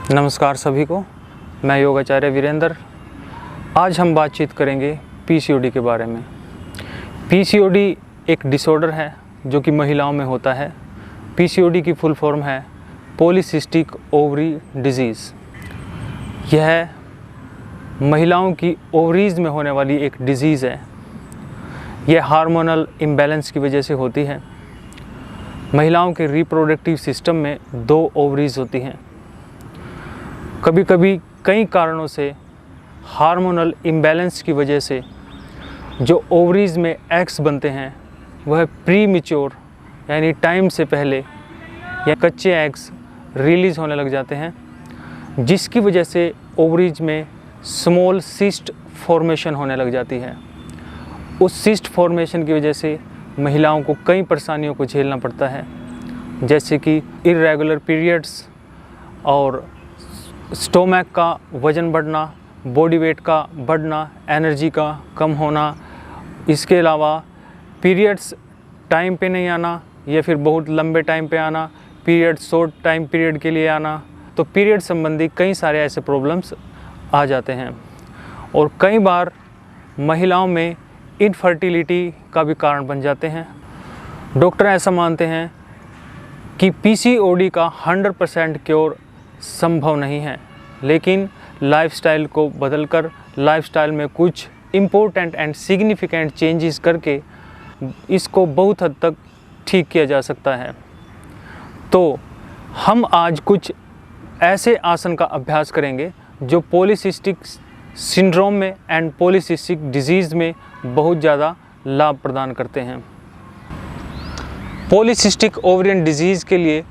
नमस्कार सभी को, मैं योगाचार्य वीरेंद्र। आज हम बातचीत करेंगे पीसीओडी के बारे में। पीसीओडी एक डिसऑर्डर है जो कि महिलाओं में होता है। पीसीओडी की फुल फॉर्म है पॉलीसिस्टिक ओवरी डिजीज़। यह महिलाओं की ओवरीज में होने वाली एक डिजीज़ है। यह हार्मोनल इम्बैलेंस की वजह से होती है। महिलाओं के रिप्रोडक्टिव सिस्टम में 2 ओवरीज होती हैं। कभी कभी कई कारणों से हार्मोनल इम्बैलेंस की वजह से जो ओवरीज में एग्स बनते हैं वह प्री मैच्योर यानी टाइम से पहले या कच्चे एग्स रिलीज़ होने लग जाते हैं, जिसकी वजह से ओवरीज में स्मॉल सिस्ट फॉर्मेशन होने लग जाती है। उस सिस्ट फॉर्मेशन की वजह से महिलाओं को कई परेशानियों को झेलना पड़ता है, जैसे कि इर्रेगुलर पीरियड्स और स्टोमक का वज़न बढ़ना, बॉडी वेट का बढ़ना, एनर्जी का कम होना। इसके अलावा पीरियड्स टाइम पे नहीं आना या फिर बहुत लंबे टाइम पे आना, पीरियड शॉर्ट टाइम पीरियड के लिए आना। तो पीरियड संबंधी कई सारे ऐसे प्रॉब्लम्स आ जाते हैं और कई बार महिलाओं में इनफर्टिलिटी का भी कारण बन जाते हैं। डॉक्टर ऐसा मानते हैं कि पीसीओडी का 100% क्योर संभव नहीं है, लेकिन लाइफस्टाइल को बदलकर लाइफस्टाइल में कुछ इम्पोर्टेंट एंड सिग्निफिकेंट चेंजेस करके इसको बहुत हद तक ठीक किया जा सकता है। तो हम आज कुछ ऐसे आसन का अभ्यास करेंगे जो पॉलीसिस्टिक सिंड्रोम में एंड पॉलीसिस्टिक डिजीज़ में बहुत ज़्यादा लाभ प्रदान करते हैं। पॉलीसिस्टिक ओवरियन डिजीज़ के लिए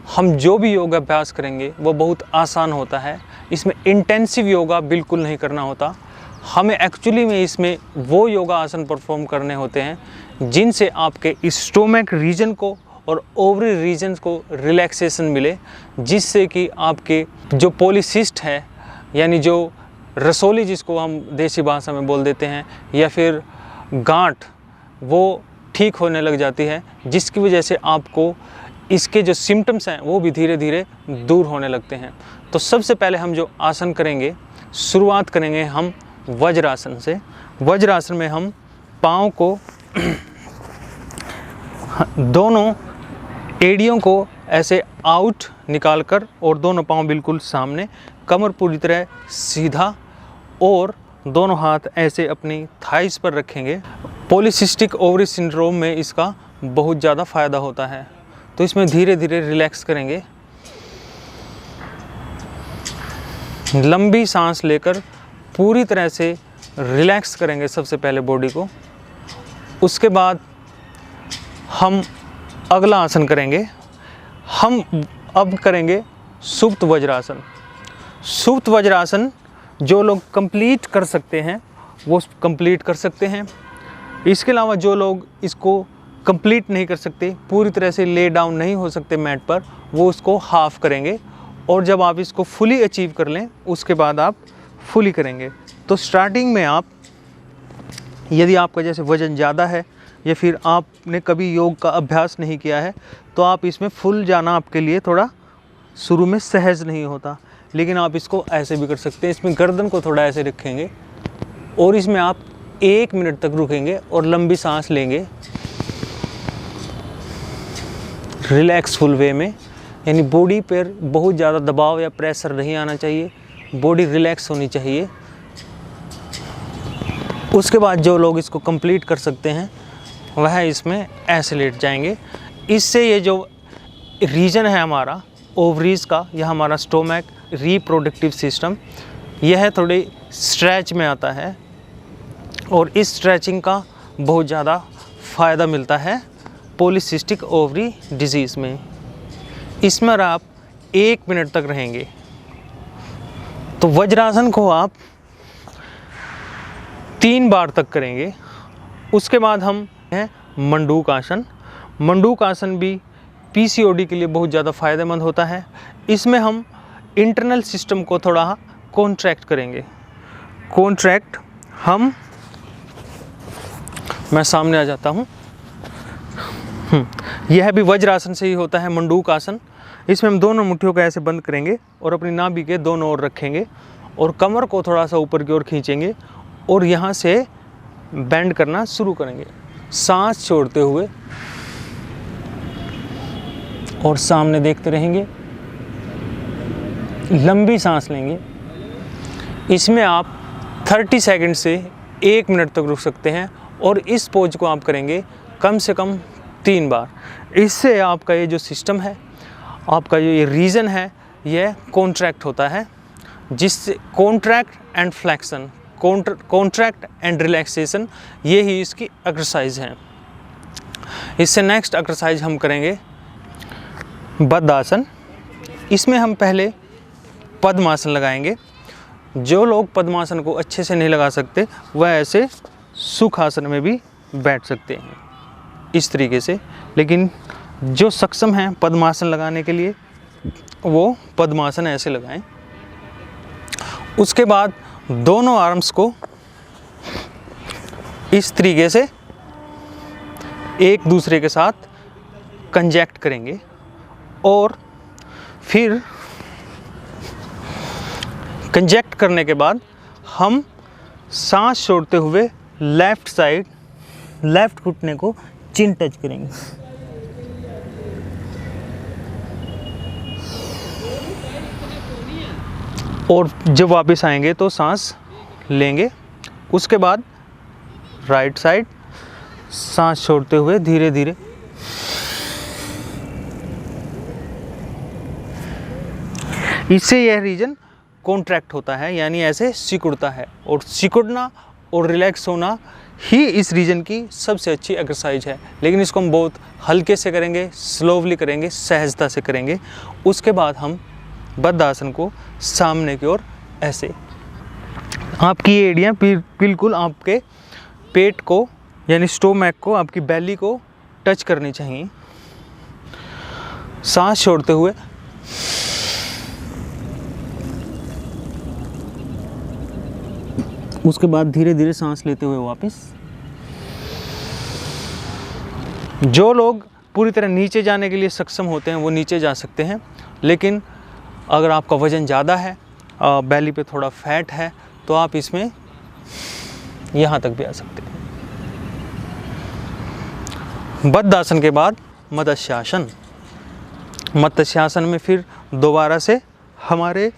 हम जो भी योगा अभ्यास करेंगे वो बहुत आसान होता है। इसमें इंटेंसिव योगा बिल्कुल नहीं करना होता। हमें एक्चुअली में इसमें वो योगा आसन परफॉर्म करने होते हैं जिनसे आपके स्टोमक रीजन को और ओवरी रीजन को रिलैक्सेशन मिले, जिससे कि आपके जो पॉलीसिस्ट है यानी जो रसोली जिसको हम देसी भाषा में बोल देते हैं या फिर गांठ, वो ठीक होने लग जाती है, जिसकी वजह से आपको इसके जो सिम्टम्स हैं वो भी धीरे धीरे दूर होने लगते हैं। तो सबसे पहले हम जो आसन करेंगे, शुरुआत करेंगे हम वज्रासन से। वज्रासन में हम पाँव को दोनों एड़ियों को ऐसे आउट निकालकर और दोनों पाँव बिल्कुल सामने, कमर पूरी तरह सीधा और दोनों हाथ ऐसे अपनी थाइस पर रखेंगे। पॉलीसिस्टिक ओवरी सिंड्रोम में इसका बहुत ज़्यादा फ़ायदा होता है। तो इसमें धीरे धीरे रिलैक्स करेंगे, लंबी सांस लेकर पूरी तरह से रिलैक्स करेंगे सबसे पहले बॉडी को। उसके बाद हम अगला आसन करेंगे। हम अब करेंगे सुप्त वज्रासन। सुप्त वज्रासन जो लोग कंप्लीट कर सकते हैं वो कंप्लीट कर सकते हैं। इसके अलावा जो लोग इसको कंप्लीट नहीं कर सकते, पूरी तरह से ले डाउन नहीं हो सकते मैट पर, वो उसको हाफ करेंगे। और जब आप इसको फुली अचीव कर लें उसके बाद आप फुली करेंगे। तो स्टार्टिंग में आप, यदि आपका जैसे वज़न ज़्यादा है या फिर आपने कभी योग का अभ्यास नहीं किया है तो आप इसमें फुल जाना आपके लिए थोड़ा शुरू में सहज नहीं होता, लेकिन आप इसको ऐसे भी कर सकते हैं। इसमें गर्दन को थोड़ा ऐसे रखेंगे और इसमें आप 1 मिनट तक रुकेंगे और लंबी सांस लेंगे रिलैक्सफुल वे में, यानी बॉडी पर बहुत ज़्यादा दबाव या प्रेशर नहीं आना चाहिए, बॉडी रिलैक्स होनी चाहिए। उसके बाद जो लोग इसको कंप्लीट कर सकते हैं वह इसमें ऐसे लेट जाएंगे। इससे ये जो रीजन है हमारा ओवरीज का या हमारा स्टोमक रिप्रोडक्टिव सिस्टम, यह थोड़ी स्ट्रेच में आता है और इस स्ट्रेचिंग का बहुत ज़्यादा फ़ायदा मिलता है पॉलीसिस्टिक ओवरी डिजीज़ में। इसमें आप 1 मिनट तक रहेंगे। तो वज्रासन को आप 3 बार तक करेंगे। उसके बाद हम हैं मंडूक आसन। मंडूक आसन भी पीसीओडी के लिए बहुत ज़्यादा फ़ायदेमंद होता है। इसमें हम इंटरनल सिस्टम को थोड़ा कॉन्ट्रैक्ट करेंगे। कॉन्ट्रैक्ट मैं सामने आ जाता हूँ। यह भी वज्रासन से ही होता है, मंडूक आसन। इसमें हम दोनों मुट्ठियों को ऐसे बंद करेंगे और अपनी नाभि के दोनों ओर रखेंगे और कमर को थोड़ा सा ऊपर की ओर खींचेंगे और यहाँ से बेंड करना शुरू करेंगे, सांस छोड़ते हुए और सामने देखते रहेंगे। लंबी सांस लेंगे। इसमें आप 30 सेकंड से 1 मिनट तक रुक सकते हैं और इस पोज को आप करेंगे कम से कम 3 बार। इससे आपका ये जो सिस्टम है, आपका जो ये रीजन है, यह कॉन्ट्रैक्ट होता है, जिससे contract and flexion, contract and relaxation, ये ही इसकी एक्सरसाइज है। इससे नेक्स्ट एक्सरसाइज हम करेंगे बद्धासन। इसमें हम पहले पद्मासन लगाएंगे। जो लोग पद्मासन को अच्छे से नहीं लगा सकते वह ऐसे सुखासन में भी बैठ सकते हैं इस तरीके से, लेकिन जो सक्षम हैं पद्मासन लगाने के लिए वो पद्मासन ऐसे लगाएं। उसके बाद दोनों आर्म्स को इस तरीके से एक दूसरे के साथ कंजैक्ट करेंगे और फिर कंजैक्ट करने के बाद हम सांस छोड़ते हुए लेफ्ट साइड, लेफ्ट घुटने को चिन टच करेंगे। और जब वापस आएंगे तो सांस लेंगे। उसके बाद राइट साइड सांस छोड़ते हुए धीरे धीरे इससे यह रीजन कॉन्ट्रैक्ट होता है, यानी ऐसे सिकुड़ता है। और सिकुड़ना और रिलैक्स होना ही इस रीजन की सबसे अच्छी एक्सरसाइज है। लेकिन इसको हम बहुत हल्के से करेंगे, स्लोवली करेंगे, सहजता से करेंगे। उसके बाद हम बद्धासन को सामने की ओर ऐसे, आपकी एड़ियाँ बिल्कुल आपके पेट को यानी स्टोमैक को, आपकी बेली को टच करनी चाहिए। सांस छोड़ते हुए उसके बाद धीरे धीरे सांस लेते हुए वापस। जो लोग पूरी तरह नीचे जाने के लिए सक्षम होते हैं वो नीचे जा सकते हैं, लेकिन अगर आपका वज़न ज़्यादा है, बेली पे थोड़ा फैट है, तो आप इसमें यहाँ तक भी आ सकते हैं। बद्धासन के बाद मत्स्यासन। मत्स्यासन में फिर दोबारा से हमारे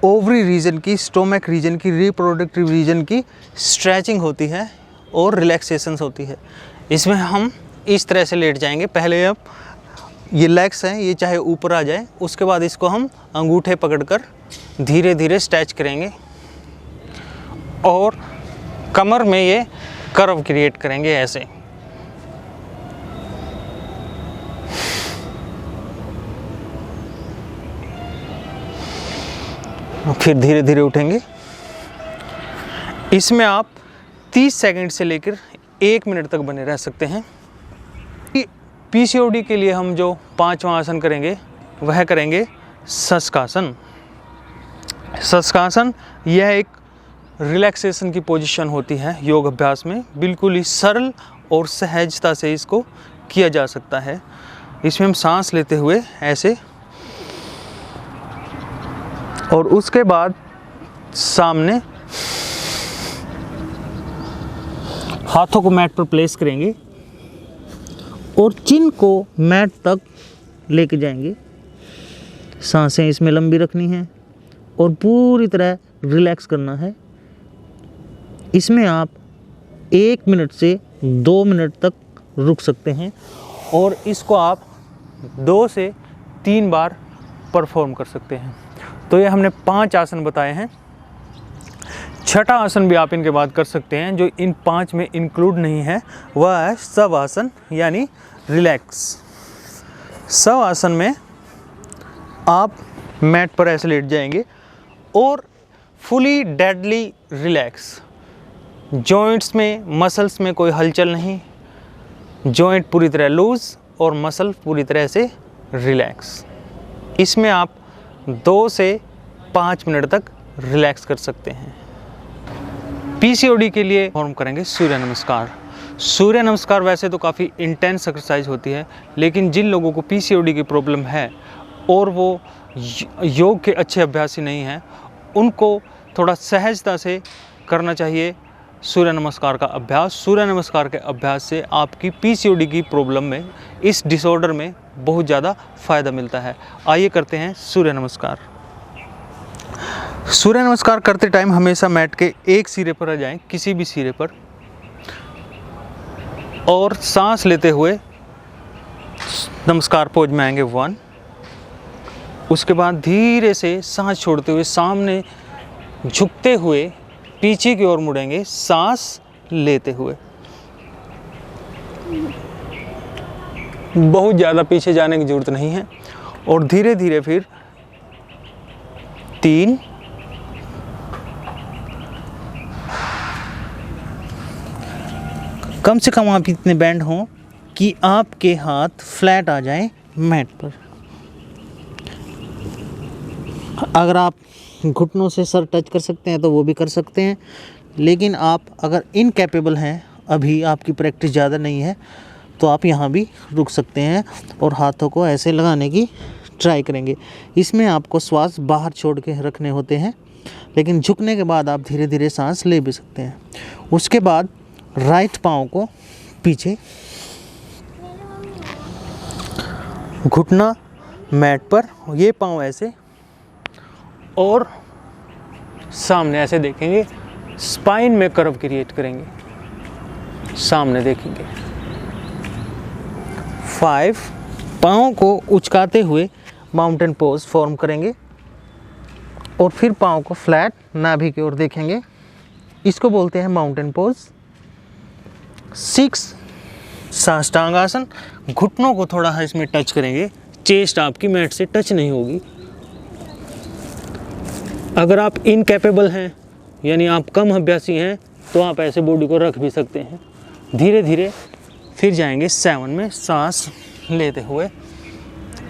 ओवरी रीजन की, स्टोमक रीजन की, रिप्रोडक्टिव रीजन की स्ट्रेचिंग होती है और रिलैक्सेशंस होती है। इसमें हम इस तरह से लेट जाएंगे। पहले अब ये लेग्स हैं, ये चाहे ऊपर आ जाए, उसके बाद इसको हम अंगूठे पकड़कर धीरे धीरे स्ट्रेच करेंगे और कमर में ये कर्व क्रिएट करेंगे ऐसे। फिर धीरे धीरे उठेंगे। इसमें आप 30 सेकंड से लेकर 1 मिनट तक बने रह सकते हैं। पीसीओडी के लिए हम जो 5वां आसन करेंगे वह करेंगे शशकासन। शशकासन यह एक रिलैक्सेशन की पोजीशन होती है योग अभ्यास में। बिल्कुल ही सरल और सहजता से इसको किया जा सकता है। इसमें हम सांस लेते हुए ऐसे, और उसके बाद सामने हाथों को मैट पर प्लेस करेंगे और चिन को मैट तक लेके जाएंगे। सांसें इसमें लंबी रखनी है और पूरी तरह रिलैक्स करना है। इसमें आप 1 मिनट से 2 मिनट तक रुक सकते हैं और इसको आप 2 से 3 बार परफॉर्म कर सकते हैं। तो ये हमने 5 आसन बताए हैं। 6ठा आसन भी आप इनके बाद कर सकते हैं जो इन 5 में इंक्लूड नहीं है, वह है शवासन यानी रिलैक्स। शवासन में आप मैट पर ऐसे लेट जाएंगे और फुली डेडली रिलैक्स। जॉइंट्स में, मसल्स में कोई हलचल नहीं, जॉइंट पूरी तरह लूज और मसल पूरी तरह से रिलैक्स। इसमें आप 2 से 5 मिनट तक रिलैक्स कर सकते हैं। पीसीओडी के लिए फॉर्म करेंगे सूर्य नमस्कार। सूर्य नमस्कार वैसे तो काफ़ी इंटेंस एक्सरसाइज होती है, लेकिन जिन लोगों को पीसीओडी की प्रॉब्लम है और वो योग के अच्छे अभ्यासी नहीं हैं, उनको थोड़ा सहजता से करना चाहिए सूर्य नमस्कार का अभ्यास। सूर्य नमस्कार के अभ्यास से आपकी पीसीओडी की प्रॉब्लम में, इस डिसऑर्डर में बहुत ज़्यादा फ़ायदा मिलता है। आइए करते हैं सूर्य नमस्कार। सूर्य नमस्कार करते टाइम हमेशा मैट के एक सिरे पर आ जाएं, किसी भी सिरे पर, और सांस लेते हुए नमस्कार पोज में आएंगे 1। उसके बाद धीरे से सांस छोड़ते हुए सामने झुकते हुए पीछे की ओर मुड़ेंगे, सांस लेते हुए। बहुत ज़्यादा पीछे जाने की ज़रूरत नहीं है। और धीरे धीरे फिर 3, कम से कम आप इतने बैंड हों कि आपके हाथ फ्लैट आ जाएं मैट पर। अगर आप घुटनों से सर टच कर सकते हैं तो वो भी कर सकते हैं, लेकिन आप अगर इनकैपेबल हैं, अभी आपकी प्रैक्टिस ज़्यादा नहीं है, तो आप यहाँ भी रुक सकते हैं और हाथों को ऐसे लगाने की ट्राई करेंगे। इसमें आपको श्वास बाहर छोड़ के रखने होते हैं, लेकिन झुकने के बाद आप धीरे धीरे सांस ले भी सकते हैं। उसके बाद राइट पाँव को पीछे, घुटना मैट पर, ये पाँव ऐसे और सामने ऐसे देखेंगे, स्पाइन में कर्व क्रिएट करेंगे, सामने देखेंगे। 5, पाँव को उचकाते हुए माउंटेन पोज फॉर्म करेंगे और फिर पाँव को फ्लैट नाभि की ओर देखेंगे, इसको बोलते हैं माउंटेन पोज। 6, साष्टांग आसन, घुटनों को थोड़ा इसमें टच करेंगे, चेस्ट आपकी मैट से टच नहीं होगी। अगर आप इनकैपेबल हैं, यानी आप कम अभ्यासी हैं, तो आप ऐसे बॉडी को रख भी सकते हैं। धीरे धीरे फिर जाएंगे 7 में, सांस लेते हुए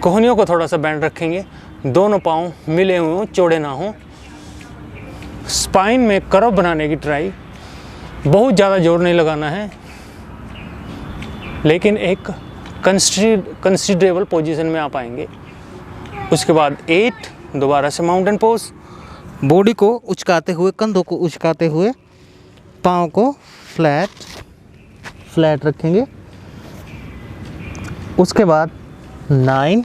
कोहनियों को थोड़ा सा बैंड रखेंगे, दोनों पाँव मिले हुए हों, चौड़े ना हों। स्पाइन में कर्व बनाने की ट्राई, बहुत ज़्यादा जोर नहीं लगाना है, लेकिन एक कंसिडरेबल पोजीशन में आप आएंगे। उसके बाद 8, दोबारा से माउंटेन पोज, बॉडी को उचकाते हुए, कंधों को उचकाते हुए पाँव को फ्लैट रखेंगे। उसके बाद 9,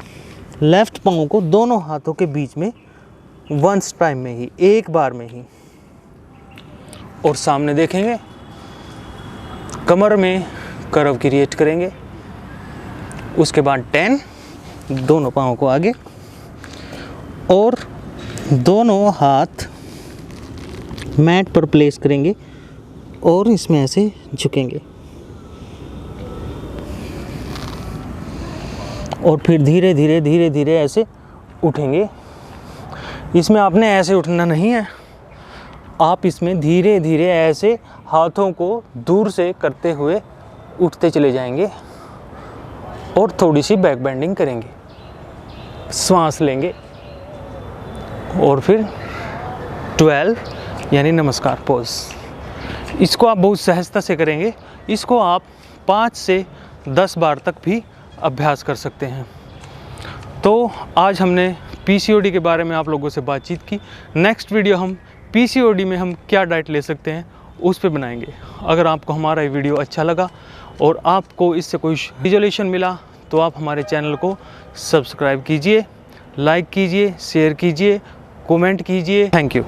लेफ्ट पाँव को दोनों हाथों के बीच में वंस टाइम में ही, एक बार में ही, और सामने देखेंगे, कमर में कर्व क्रिएट करेंगे। उसके बाद 10, दोनों पाँव को आगे और दोनों हाथ मैट पर प्लेस करेंगे और इसमें ऐसे झुकेंगे, और फिर धीरे धीरे ऐसे उठेंगे। इसमें आपने ऐसे उठना नहीं है, आप इसमें धीरे धीरे ऐसे हाथों को दूर से करते हुए उठते चले जाएंगे और थोड़ी सी बैक बेंडिंग करेंगे, श्वास लेंगे, और फिर 12 यानी नमस्कार पोज। इसको आप बहुत सहजता से करेंगे। इसको आप 5 से 10 बार तक भी अभ्यास कर सकते हैं। तो आज हमने पीसीओडी के बारे में आप लोगों से बातचीत की। नेक्स्ट वीडियो हम पीसीओडी में हम क्या डाइट ले सकते हैं उस पे बनाएंगे। अगर आपको हमारा ये वीडियो अच्छा लगा और आपको इससे कोई रिजोल्यूशन मिला, तो आप हमारे चैनल को सब्सक्राइब कीजिए, लाइक कीजिए, शेयर कीजिए, कमेंट कीजिए। Thank you.